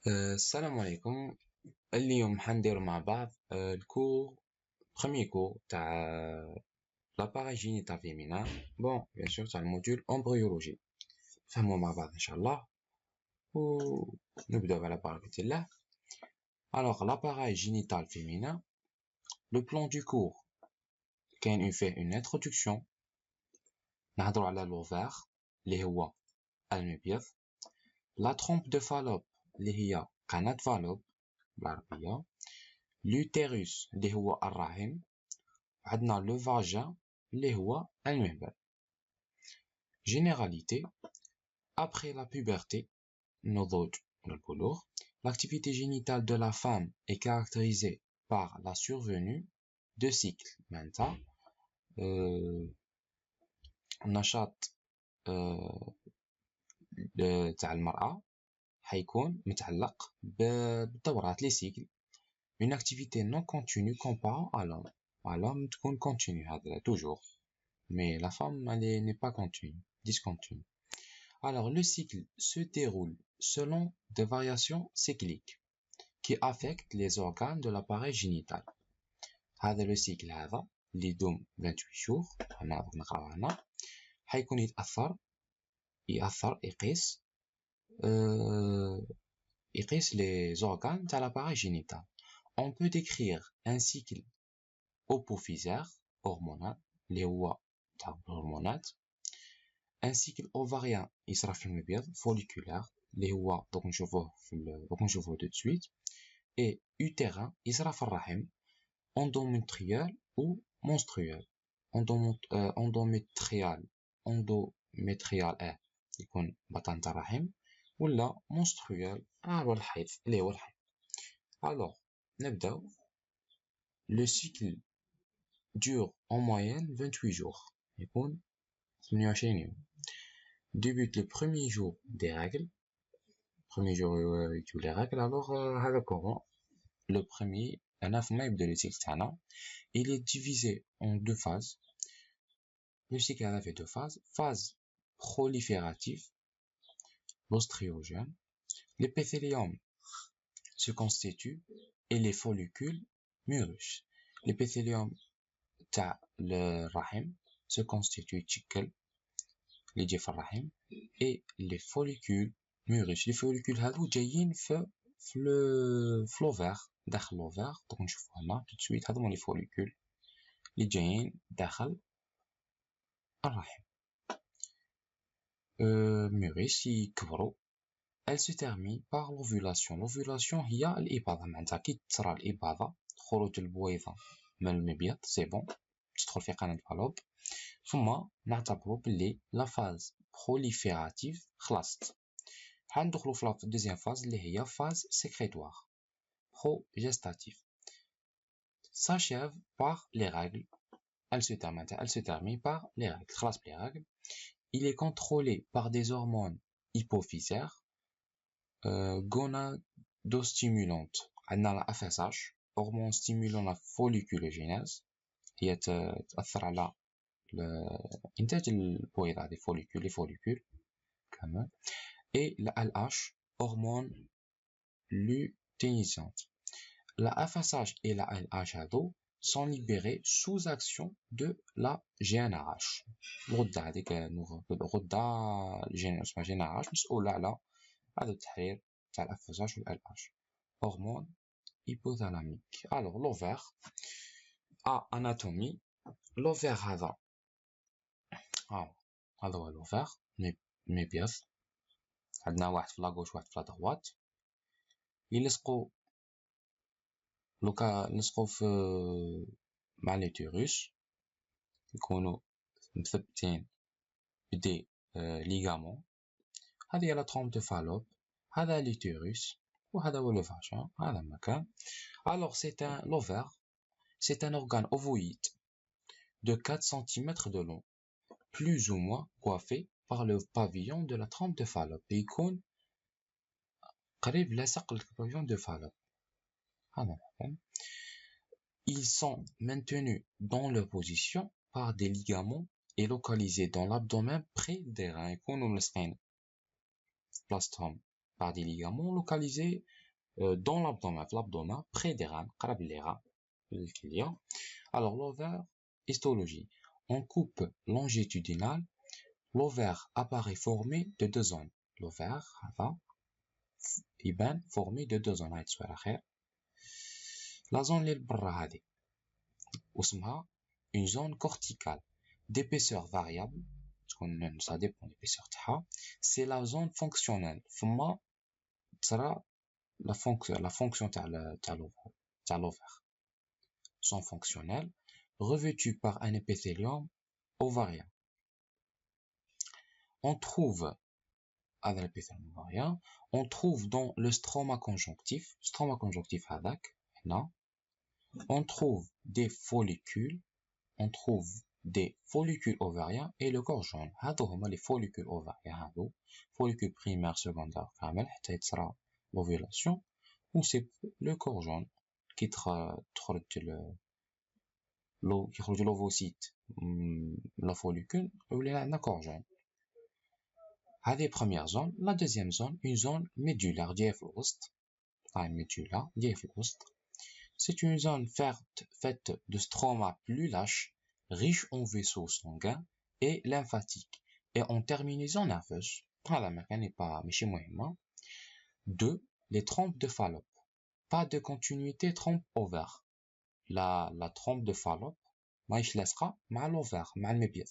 السلام عليكم. اليوم حندير مع بعض الكور premier cours تاع l'appareil génital féminin. Bon, bien sûr, تاع الموديول embryologie. نفهمو مع بعض إن شاء الله ونبدأ على بركة الله. Alors, l'appareil génital féminin, le plan du cours كاين fait une introduction. نهضروا على l'ovaire اللي هو المبيض. La trompe de Fallope اللي هي قناة فالوب بالعربية. L'utérus اللي هو الرحم. عندنا لو فاجin اللي هو المهبل. Généralité, après la puberté, النضوج والبلوغ, l'activité génitale de la femme est caractérisée par la survenue de cycles. معناتها النشاط تاع المرأة حيكون متعلق بالدورات لي سيكل. Une activité non continue comparant à l'homme. À l'homme تكون continue هذا toujours. Mais la femme, elle n'est pas continue, discontinue. Alors, le cycle se déroule selon des variations cycliques qui affectent les organes de l'appareil génital. هذا le cycle هذا اللي يدوم 28 jours هنا نقراو هنا حيكون يأثر يقيس les organes تاع l'appareil génital. On peut décrire un cycle hypophysaire hormonal اللي هو تاع الهرمونات. ان سيكل اوفاريان يصرى في المبيض فوليكولار اللي هو دوك نشوفوه دو سويت. اي يوتيران يصرى في الرحم اندوميتريال او مونسترويال. اندوميتريال يكون بطن تاع الرحم ولا مونسترويال هو الحيض اللي هو الحيض. الوغ نبداو. لو سيكل dure en moyenne 28 jours. يكون 28 يوم. Débute le premier jour des règles. Premier jour يجيو les règles. Alors هذا comment le premier أنا فما يبدأ le cycle تاعنا. Il est divisé en deux phases. Le cycle هذا fait deux phases. Phase proliférative, l'ostriogène. L'épithélium se constitue et les follicules mûrissent. L'épithélium تاع الرحم se constitue تشكل اللي يجي في الرحم et les follicules mûrissent. les follicules هادو جايين في l'ovaire داخل l'ovaire. دوك نشوفو هنا tout de suite هادو هما les follicules اللي جايين داخل الرحم. mûrissent يكبروا. elle se termine par l'ovulation. l'ovulation هي الإباضة. معناتها كي تصرى الإباضة خروج البويضة من المبيض سي بون تدخل في قناة فالوب ثم نعتبروا باللي لا فاز بروليفيراتيف خلصت. حندخلوا في الدوزيام فاز اللي هي فاز سيكريتوار بروجستاتيف. s'achève par les règles. elle se termine par les règles. خلاص les règles. il est contrôlé par des hormones hypophysaires gonadostimulantes. عندنا la FSH hormone stimulant la folliculogénèse هي تأثر على إنتاج البويضة des follicules, les follicules كمان. et la LH hormone lutéinisante. La FSH et la LH هادو sont libérés sous action de la GnRH. الغدة هذيك الغدة اسمها GnRH مسؤولة على هذا التحرير تاع ال FSH و ال LH. hormone hypothalamique. alors l'ovaire a anatomie. l'ovaire هذا هذا هو l'ovaire المبيض. عندنا واحد في لاغوش واحد في لادغوات يلصقوا نلصقوا في مع ليتيروس يكونوا مثبتين بدي ليغامون. هذه هي لا ترومب دو فالوب. هذا ليتيروس وهذا هو لو فاجين. هذا المكان. alors c'est un l'ovaire c'est un organe ovoïde de 4 cm de long plus ou moins coiffé par le pavillon de la trompe de Fallope. يكون قريب لاصق للبavillon de Fallope. هذا المكان. ils sont maintenus dans leur position par des ligaments et localisés dans l'abdomen près des reins. يكونوا ملصقين بلاصتهم par des ligaments localisés dans l'abdomen, près des reins, قرب les reins, qu'il y a. Alors, l'ovaire, histologie. En coupe longitudinale, l'ovaire apparaît formé de deux zones. L'ovaire, يبان formé de deux zones. La zone اللي برا هذه واسمها une zone corticale d'épaisseur variable, ça dépend de l'épaisseur تاعها. C'est la zone fonctionnelle. فما تصرا la fonction تاع l'ovaire. Zone fonctionnelle revêtue par un épithélium ovarien. On trouve avec l'épithélium ovarien, on trouve dans le stroma conjonctif هذاك هنا, on trouve des follicules ovariens et le corps jaune. هادو هما les follicules ovariens, هادو follicules primaires, secondaires كامل حتى يتصرى l'ovulation, ou c'est le corps jaune qui يخرج l'ovocyte la follicule ou le corps jaune. هذه première zone. La deuxième zone, une zone médulaire جاية في الوسط, médulaire جاية في الوسط. C'est une zone faite de stroma plus lâches, riche en vaisseaux sanguins et lymphatiques, et en terminaison nerveuse. هذا مكان ماشي مهمة. 2. Les trompes de Fallope. Pas de continuité trompe ovaire. La trompe de Fallope ماهيش لاصقة مع l'ovaire, مع المبيض.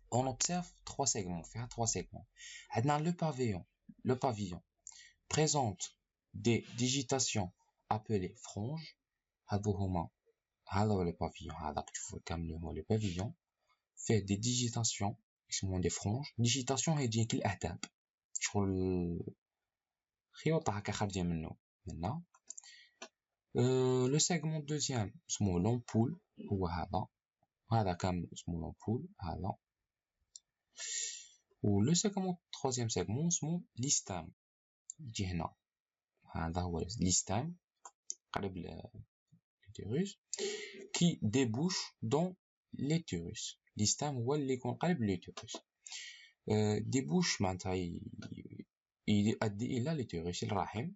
On observe trois segments. عندنا le pavillon présente des digitations appelées franges. هذا هو le pavillon. هذاك تشوفوا كامل هو le pavillon fait des digitations اسمهم des franges. digitation هي تجي كالأهداب, شغل خيوط هكا خارجين منه. Le segment deuxième اسمه l'ampoule, هو هذا كامل اسمه l'ampoule هذا. و le troisième segment اسمه l'istème, يجي هنا. هذا هو l'istème قريب l'utérus qui débouche dans l'utérus. l'istème هو اللي يكون قريب l'utérus. débouche معناتها يؤدي إلى l'utérus, الرحم.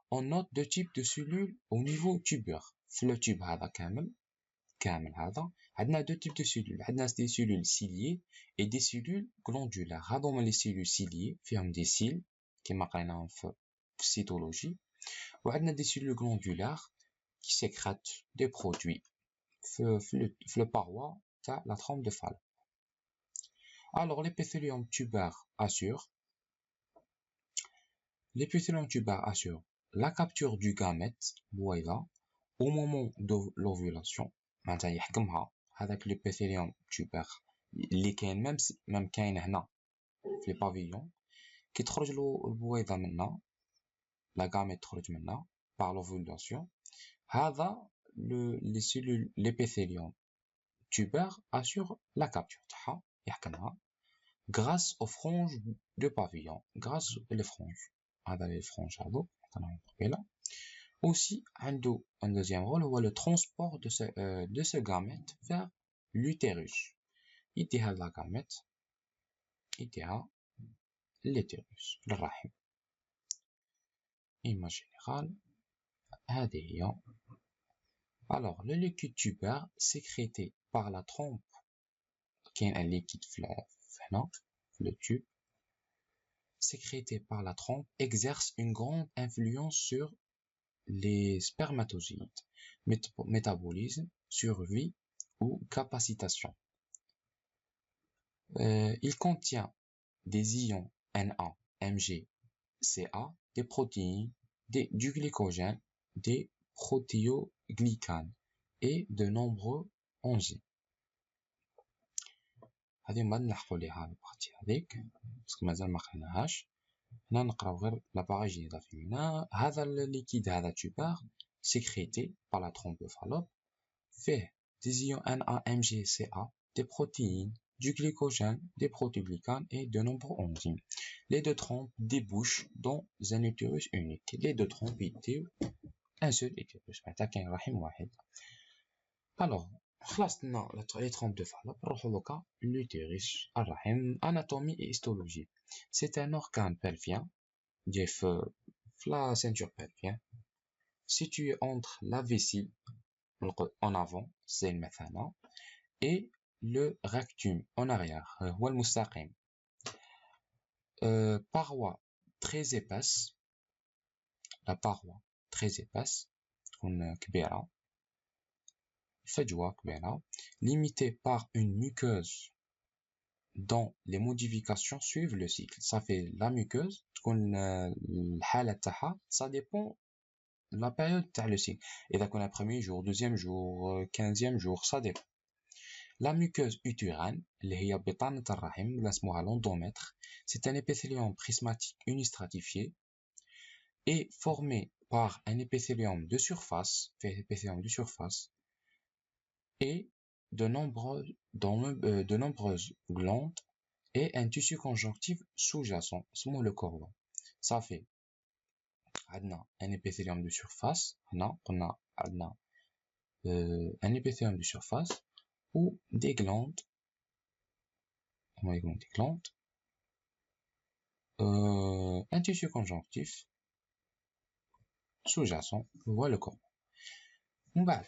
On note deux types de cellules au niveau tubaire. في le tube هذا كامل هذا عندنا deux types de cellules. عندنا des cellules ciliées et des cellules glandulaires. هذو هما les cellules ciliées فيهم des cils كما قريناهم في cytologie. وعندنا des cellules glandulaires qui sécrètent des produits في le paroi تاع la trompe de Fallope. Alors l'épithélium tubaire assure la capture du gamète بويضة au moment de l'ovulation. معناتها يحكمها هذاك l'épithélium tubaire اللي كاين même كاين هنا في les pavillons, كي تخرج له البويضة منا, la gamète تخرج منا par l'ovulation. هذا les cellules l'épithélium tubaire assure la capture تاعها, يحكمها grâce aux franges de pavillon, grâce les franges. هذا les franges هذو là. Aussi, un deuxième rôle, هو le transport de ce gamète vers l'utérus. يديها la gamète, يديها l'utérus, الرحم. Image générale, هذه هي. Alors, le liquide tubaire sécrété par la trompe, كاين un liquide هنا, le tube, sécrété par la trompe, exerce une grande influence sur les spermatozoïdes, métabolisme, survie ou capacitation. Il contient des ions Na, Mg, Ca, des protéines, du glycogène, des protéoglycanes et de nombreux enzymes. هذه ما نلحقوا ليها البارتي هذيك باسكو مازال ما قريناهاش. هنا نقراو غير l'appareil génital féminin. هذا الليكيد هذا tubaire sécrété par la trompe de Fallope fait des ions Na, Mg, Ca, des protéines, du glycogène, des protéoglycanes et de nombreux enzymes. Les deux trompes débouchent dans un utérus unique. Les deux trompes étaient un seul utérus. كاين رحم واحد. Alors, خلصنا les trompes de Fallope, نروحو دوكا l'utérus, الرحم, anatomie et histologie. C'est un organe pelvien la ceinture pelvienne, située entre la vessie en avant, c'est le méthana, et le rectum en arrière, هو المستقيم. Paroi très épaisse, la paroi très épaisse, تكون كبيرة, فجوة كبيرة, limitée par une muqueuse dont les modifications suivent le cycle. Ça fait la muqueuse, تكون الحالة تاعها, ça dépend de la période تاع le cycle. إذا كنا premier jour, deuxième jour, 15e jour, ça dépend. La muqueuse utérine, اللي هي بطانة الرحم, ولا اسمها l'endomètre, c'est un épithélium prismatique unistratifié et formé par un épithélium de surface, et de nombreuses glandes et un tissu conjonctif sous-jacent, c'est le cordon. Ça fait un épithélium de surface, un épithélium de surface ou des glandes, un tissu conjonctif sous-jacent, voit le cordon. On bat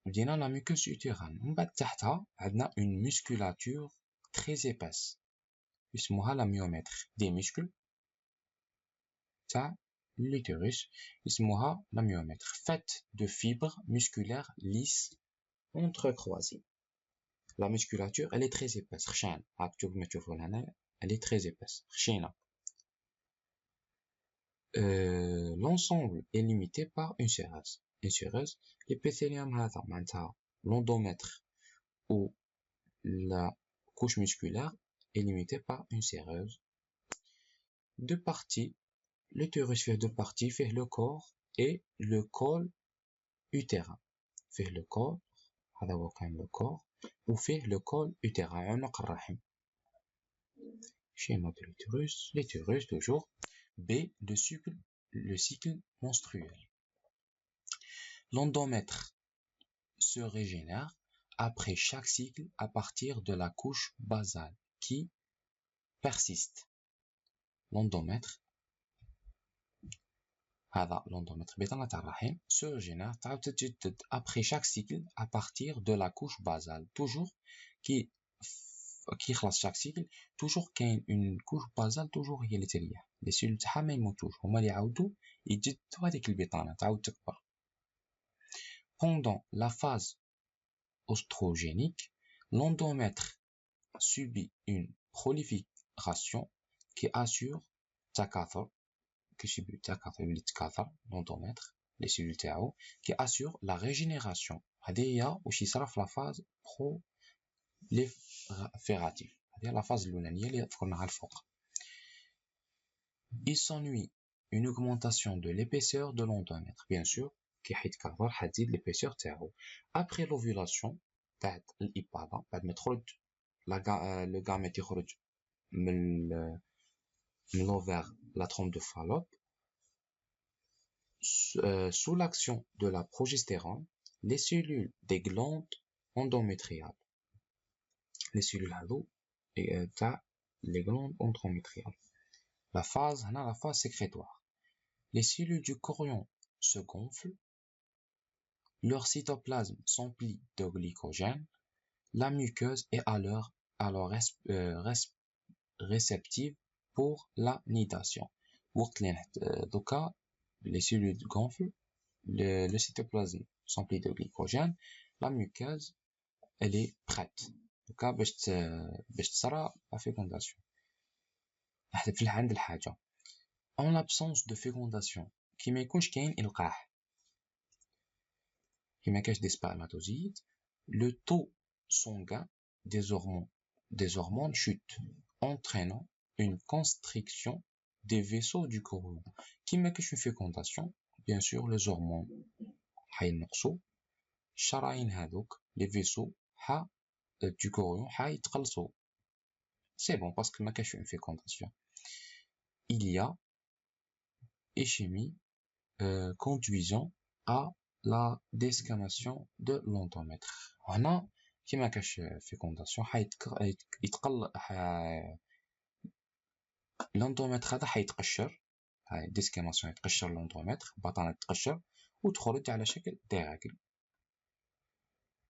la muqueuse utérine, on bat une musculature très épaisse, la myomètre, des muscles, l'utérus, la myomètre, faite de fibres musculaires lisses entrecroisées. La musculature, elle est très épaisse, elle est très épaisse, l'ensemble est limité par une séreuse. L'épithélium, l'endomètre ou la couche musculaire est limité par une séreuse. Deux parties, l'utérus fait deux parties, fait le corps et le col utérin. Fait le corps, le corps, ou fait le col utérin, schéma de l'utérus toujours. B, le cycle menstruel. L'endomètre se régénère après chaque cycle à partir de la couche basale qui persiste. L'endomètre se régénère après chaque cycle à partir de la couche basale. Toujours qui chaque cycle, toujours qu'il y a une couche basale, toujours il y a les cellules. Les cellules تاعها ما يموتوش, هما اللي يعاودوا يجدوا هذيك البطانة تعاود تكبر. Pendant la phase oestrogénique, l'endomètre subit une prolifération qui assure l'endomètre, les cellules تاعو, qui assure la régénération. هذه واش يصرى في la phase proliférative. هذه la phase الأولانية اللي ذكرناها الفوق. Il s'ennuie une augmentation de l'épaisseur de l'endomètre, bien sûr, كي حيتكبر حتزيد l'épaisseur تاعو. Après l'ovulation تاع الإباضة, بعد ما تخرج le gamète يخرج من l'ovaire, la trompe de Fallope, sous l'action de la progestérone, les cellules des glandes endométriales, les cellules les glandes endométriales. La phase sécrétoire. Les cellules du chorion se gonflent, leur cytoplasme s'emplit de glycogène, la muqueuse est alors réceptive pour la nidation. Donc, les cellules gonflent, le cytoplasme s'emplit de glycogène, la muqueuse, elle est prête. Donc, باش تصرى la fécondation. En l'absence de fécondation, qui ما يكونش كاين إلقاح, qui ما كاش des spermatozoïdes, le taux sanguin des hormones chute, entraînant une constriction des vaisseaux du chorion. Qui ما كاش une fécondation, bien sûr les hormones حينقصوا, الشرايين هذوك, les vaisseaux du chorion حيتقلصوا. C'est bon parce que ما كاش une fécondation. Il y a ischémie conduisant à la desquamation de l'endomètre. هنا كي ما كاش fécondation يتقل l'endomètre هذا حيتقشر, هاي ديسكاماسيون يتقشر الاندوميتر البطانة تتقشر وتخرج على شكل ديراكل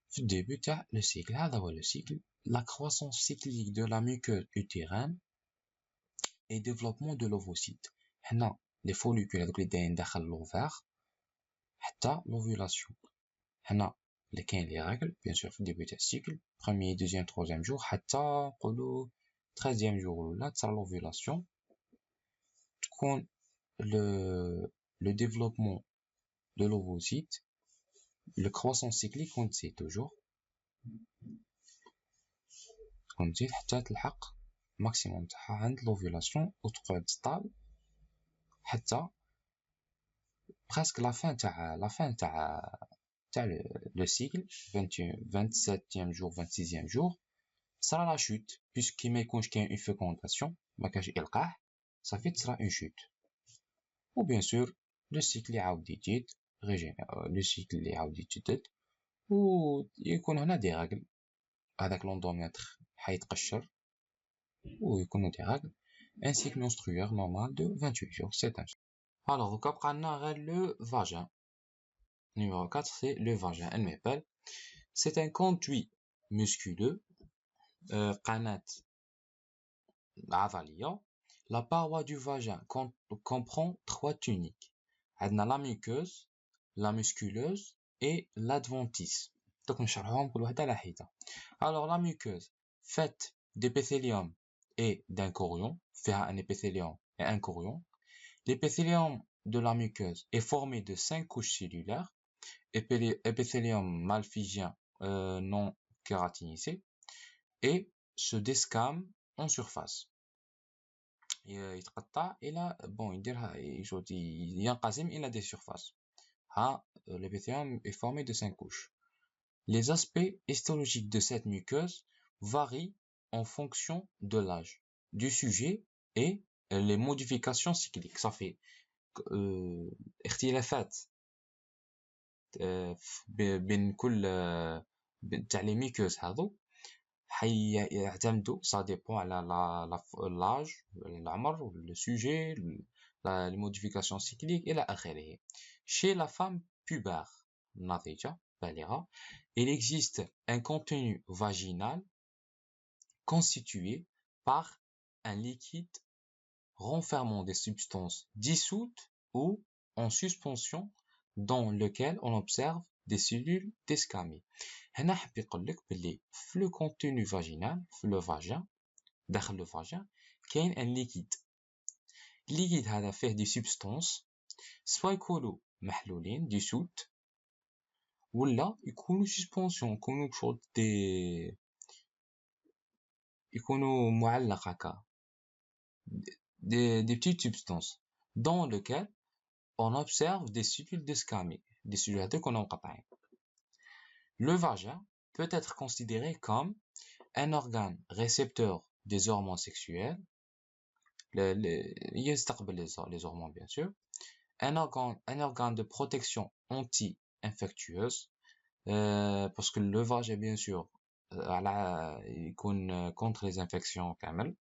في الديبي تاع لو سيكل. هذا هو لو سيكل لا كرواسونس سيكليك دو لا ميوكوز utérin et développement de l'ovocyte. هنا لي فوليكول هذوك اللي دايرين داخل لوفير حتى لوفيلاسيون. هنا اللي كاين لي راغل بيان سور في الديبي تاع السيكل بروميي دوزيام تروزيام جور حتى نقولو 13 جور ولا تصرا لوفيلاسيون. تكون le développement de l'ovocyte, le croissance cyclique on sait toujours on dit حتى تلحق maximum تاعها عند l'ovulation وتقعد stable حتى presque la fin تاع le cycle 27e jour 26e jour صرا la chute puisque ما يكونش كاين une fécondation ما كاش إلقاح صافي تصرا une chute. و bien sûr le cycle يعاود يجيد لو سيكل اللي يعاود يتجدد ويكون هنا دي راغل هذاك لوندوميتر حيتقشر ويكونوا دي راغل ان سيكل menstruaire normal de 28 jours. C'est un alors دوكا بقى لنا غير لو فاجين. numéro 4 c'est le vagin المهبل. c'est un conduit musculeux قناة عضلية. la paroi du vagin comprend 3 tuniques. عندنا la muqueuse la musculeuse et l'adventice. Donc نشرحهم كل وحدة على حدة. Alors la muqueuse faite d'épithélium et d'un chorion, فيها un épithélium et un chorion. L'épithélium de la muqueuse est formé de 5 couches cellulaires, épithélium malphygien non kératinisé, et se descame en surface. يتقطع إلى يديرها ينقسم إلى des surfaces. L'épithélium est formé de 5 couches. Les aspects histologiques de cette muqueuse varient en fonction de l'âge du sujet et les modifications cycliques. Ça fait اختلافات بين كل تاع لي ميكوز هذو يعتمدوا ça dépend على l'âge العمر le sujet les modifications cycliques إلى آخره. Chez la femme pubère ناضجة بالغة, il existe un contenu vaginal constitué par un liquide renfermant des substances dissoutes ou en suspension dans lequel on observe des cellules d'escamie. هنا حاب يقول لك باللي في le contenu vaginal في le vagin داخل le vagin كاين un liquide. liquide هذا فيه des substances soit يكونوا محلولين dissoutes ولا يكونوا suspension يكونوا شغل يكونوا معلق هكا des petites substances dans lequel on observe des cellules d'escamie des cellules هذوك كانوا مقطعين. Le vagin peut être considéré comme un organe récepteur des hormones sexuelles, يستقبل les hormones bien sûr, un organe de protection anti-infectieuse parce que le vagin bien sûr يكون contre les infections كامل,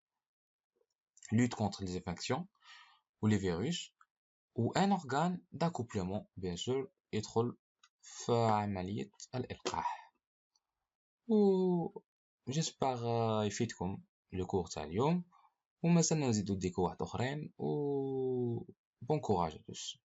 lutte contre les infections ou les virus, ou un organe d'accouplement bien sûr يدخل في عملية الإلقاح. و j'espère يفيدكم le cours تاع اليوم ومازلنا نزيدو دي كور واحد اخرين و bon courage à tous.